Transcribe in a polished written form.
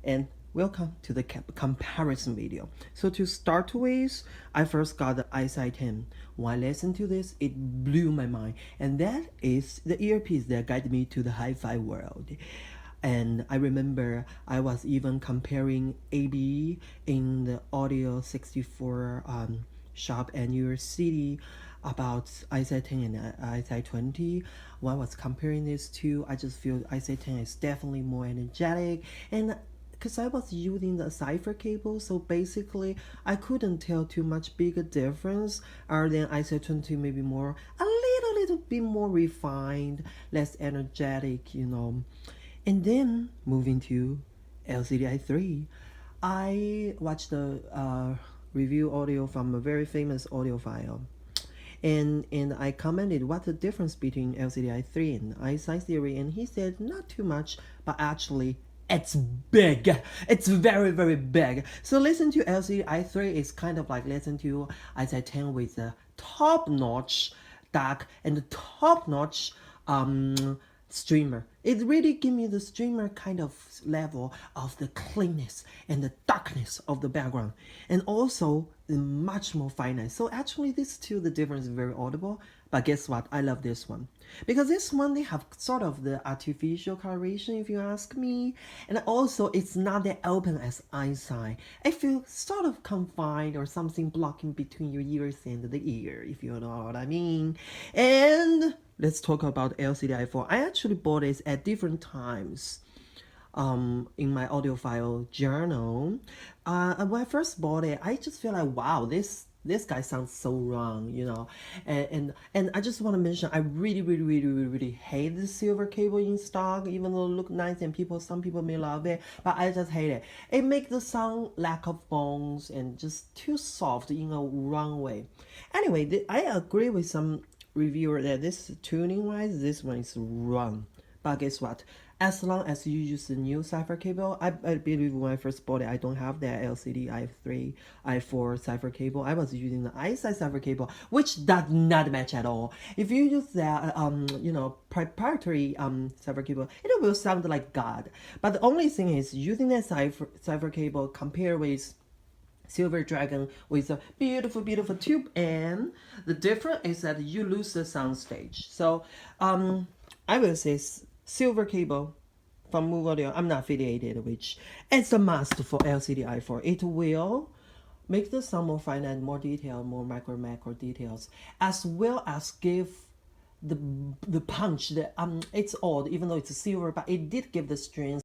and welcome to the comparison video. So to start with, I first got the Isine. When I listened to this, it blew my mind, and that is the earpiece that guided me to the hi-fi world. And I remember I was even comparing AB in the Audio 64 shop and your city about Isine and Isine 20. When I was comparing these two, I just feel Isine is definitely more energetic, and because I was using the cipher cable, so basically I couldn't tell too much bigger difference other than Isine 20 maybe more a little bit more refined, less energetic. And then moving to Lcdi3, I watched the review audio from a very famous audiophile. And I commented what the difference between Lcdi3 and Isine theory, and he said not too much, but actually it's big. It's very big. So listen to Lcdi3 is kind of like listen to Isine 10 with the top-notch DAC and the top-notch streamer. It really give me the streamer kind of level of the cleanness and the darkness of the background, and also the much more finite. So actually these two, the difference is very audible. But guess what? I love this one because this one they have sort of the artificial coloration, if you ask me, and also it's not that open as Isine. I feel sort of confined or something blocking between your ears and the ear, if you know what I mean. And let's talk about Lcdi4. I actually bought it at different times in my audiophile journal. When I first bought it, I just feel like, wow, this guy sounds so wrong. And I just want to mention, I really hate the silver cable in stock, even though it look nice and some people may love it, but I just hate it. It makes the sound lack of bones and just too soft in a wrong way. Anyway, I agree with some reviewer that this tuning wise, this one is wrong. But guess what? As long as you use the new cipher cable, I believe when I first bought it, I don't have that Lcdi3, i4 cipher cable. I was using the Isine cipher cable, which does not match at all. If you use that, proprietary cipher cable, it will sound like God. But the only thing is, using that cipher cable compared with Silver Dragon with a beautiful tube, and the difference is that you lose the sound stage. So I will say silver cable from Move Audio, I'm not affiliated, which it's a must for Lcdi4. It will make the sound more finite, more detailed, more macro details, as well as give the punch that it's odd, even though it's silver, but it did give the strings